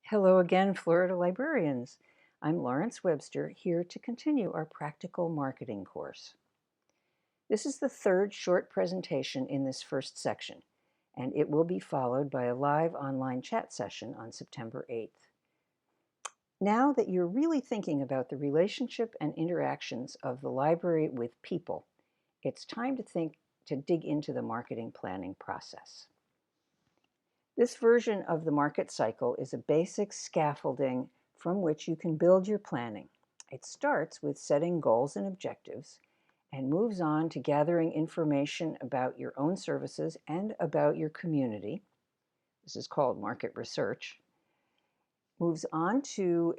Hello again, Florida librarians. I'm Lawrence Webster, here to continue our practical marketing course. This is the third short presentation in this first section, and it will be followed by a live online chat session on September 8th. Now that you're really thinking about the relationship and interactions of the library with people, it's time to dig into the marketing planning process. This version of the market cycle is a basic scaffolding from which you can build your planning. It starts with setting goals and objectives and moves on to gathering information about your own services and about your community. This is called market research. Moves on to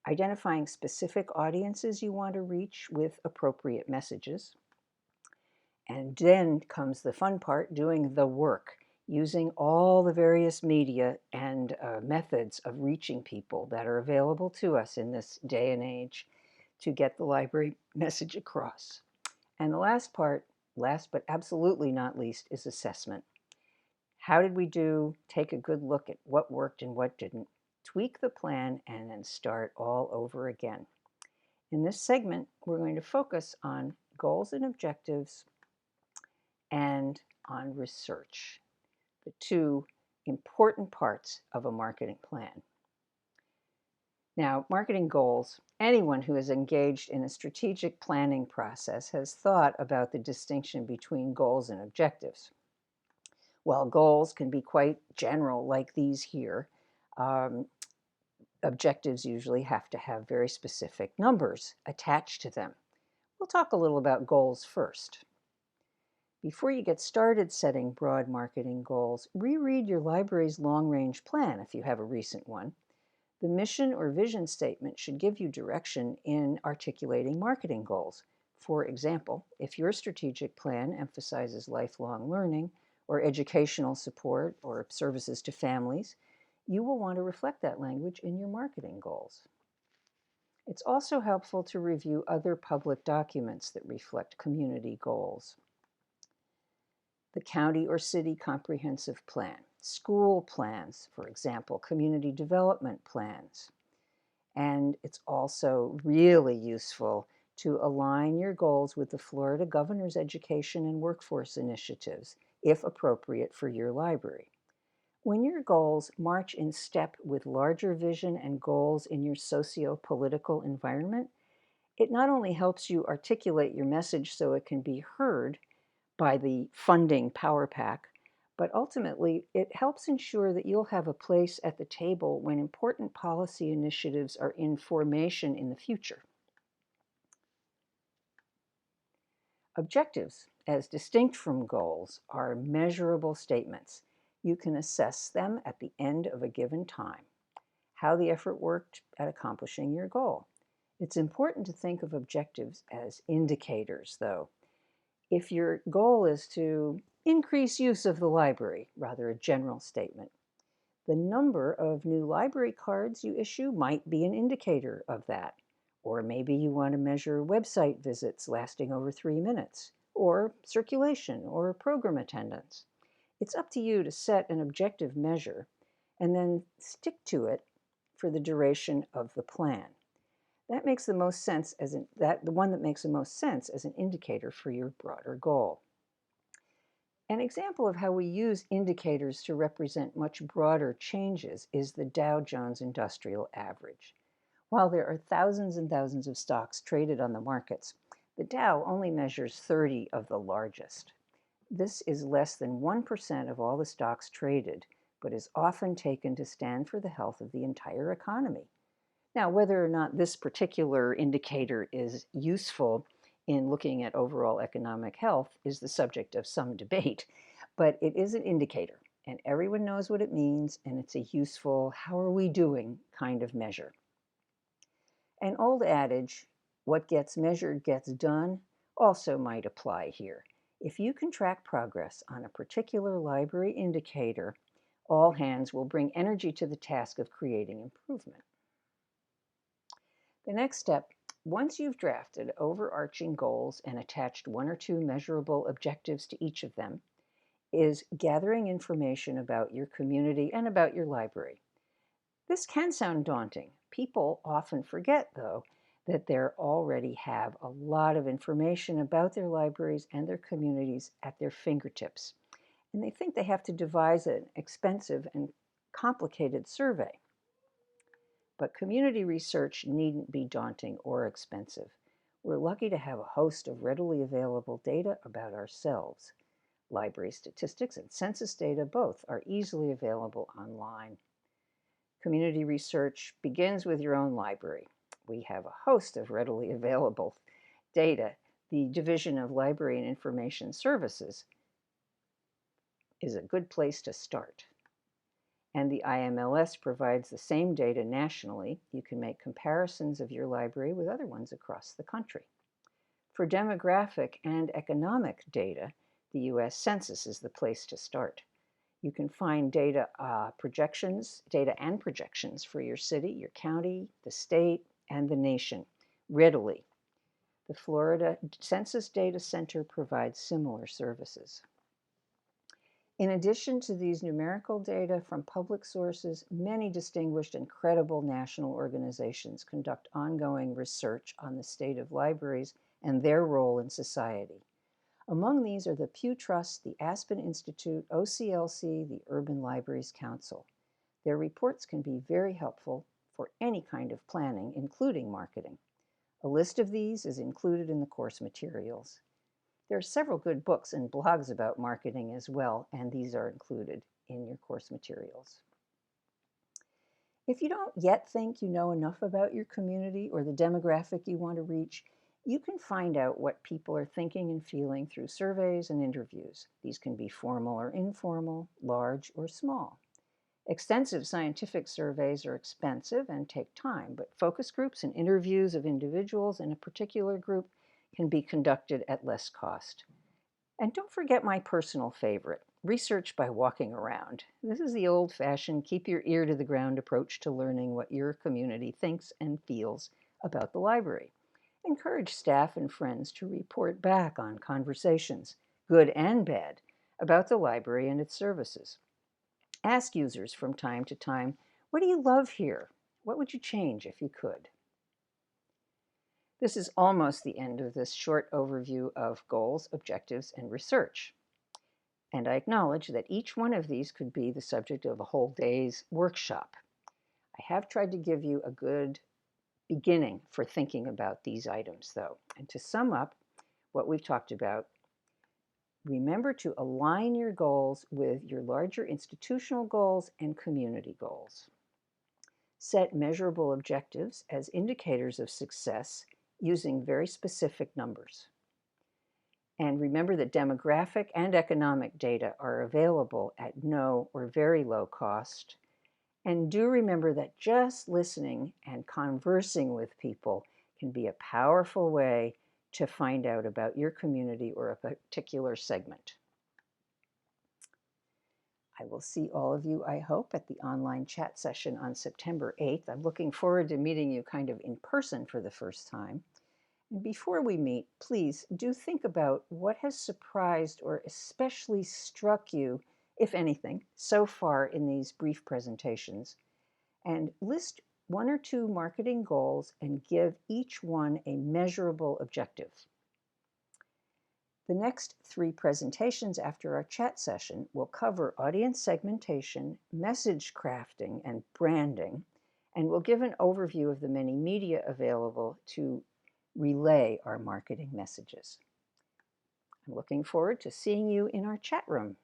identifying specific audiences you want to reach with appropriate messages. And then comes the fun part, doing the work, using all the various media and methods of reaching people that are available to us in this day and age to get the library message across. And the last part, last but absolutely not least, is assessment. How did we do? Take a good look at what worked and what didn't, tweak the plan, and then start all over again. In this segment, we're going to focus on goals and objectives and on research, the two important parts of a marketing plan. Now, marketing goals, anyone who is engaged in a strategic planning process has thought about the distinction between goals and objectives. While goals can be quite general, like these here, objectives usually have to have very specific numbers attached to them. We'll talk a little about goals first. Before you get started setting broad marketing goals, reread your library's long-range plan if you have a recent one. The mission or vision statement should give you direction in articulating marketing goals. For example, if your strategic plan emphasizes lifelong learning or educational support or services to families, you will want to reflect that language in your marketing goals. It's also helpful to review other public documents that reflect community goals. The county or city comprehensive plan, school plans, for example, community development plans. And it's also really useful to align your goals with the Florida Governor's Education and Workforce Initiatives, if appropriate for your library. When your goals march in step with larger vision and goals in your socio-political environment, it not only helps you articulate your message so it can be heard by the funding power pack, but ultimately it helps ensure that you'll have a place at the table when important policy initiatives are in formation in the future. Objectives, as distinct from goals, are measurable statements. You can assess them at the end of a given time, how the effort worked at accomplishing your goal. It's important to think of objectives as indicators, though. If your goal is to increase use of the library, rather a general statement, the number of new library cards you issue might be an indicator of that. Or maybe you want to measure website visits lasting over 3 minutes, or circulation, or program attendance. It's up to you to set an objective measure and then stick to it for the duration of the plan. That makes the most sense the one that makes the most sense as an indicator for your broader goal. An example of how we use indicators to represent much broader changes is the Dow Jones Industrial Average. While there are thousands and thousands of stocks traded on the markets, the Dow only measures 30 of the largest. This is less than 1% of all the stocks traded, but is often taken to stand for the health of the entire economy. Now, whether or not this particular indicator is useful in looking at overall economic health is the subject of some debate, but it is an indicator, and everyone knows what it means, and it's a useful, how are we doing kind of measure. An old adage, what gets measured gets done, also might apply here. If you can track progress on a particular library indicator, all hands will bring energy to the task of creating improvement. The next step, once you've drafted overarching goals and attached 1 or 2 measurable objectives to each of them, is gathering information about your community and about your library. This can sound daunting. People often forget, though, that they already have a lot of information about their libraries and their communities at their fingertips, and they think they have to devise an expensive and complicated survey. But community research needn't be daunting or expensive. We're lucky to have a host of readily available data about ourselves. Library statistics and census data both are easily available online. Community research begins with your own library. We have a host of readily available data. The Division of Library and Information Services is a good place to start. And the IMLS provides the same data nationally. You can make comparisons of your library with other ones across the country. For demographic and economic data, the U.S. Census is the place to start. You can find data and projections for your city, your county, the state, and the nation readily. The Florida Census Data Center provides similar services. In addition to these numerical data from public sources, many distinguished and credible national organizations conduct ongoing research on the state of libraries and their role in society. Among these are the Pew Trust, the Aspen Institute, OCLC, the Urban Libraries Council. Their reports can be very helpful for any kind of planning, including marketing. A list of these is included in the course materials. There are several good books and blogs about marketing as well, and these are included in your course materials. If you don't yet think you know enough about your community or the demographic you want to reach, you can find out what people are thinking and feeling through surveys and interviews. These can be formal or informal, large or small. Extensive scientific surveys are expensive and take time, but focus groups and interviews of individuals in a particular group can be conducted at less cost. And don't forget my personal favorite, research by walking around. This is the old-fashioned, keep your ear to the ground approach to learning what your community thinks and feels about the library. Encourage staff and friends to report back on conversations, good and bad, about the library and its services. Ask users from time to time, what do you love here? What would you change if you could? This is almost the end of this short overview of goals, objectives, and research. And I acknowledge that each one of these could be the subject of a whole day's workshop. I have tried to give you a good beginning for thinking about these items, though. And to sum up what we've talked about, remember to align your goals with your larger institutional goals and community goals. Set measurable objectives as indicators of success using very specific numbers. And remember that demographic and economic data are available at no or very low cost. And do remember that just listening and conversing with people can be a powerful way to find out about your community or a particular segment. I will see all of you, I hope, at the online chat session on September 8th. I'm looking forward to meeting you kind of in person for the first time. And before we meet, please do think about what has surprised or especially struck you, if anything, so far in these brief presentations, and list one or two marketing goals and give each one a measurable objective. The next three presentations after our chat session will cover audience segmentation, message crafting, and branding, and will give an overview of the many media available to relay our marketing messages. I'm looking forward to seeing you in our chat room.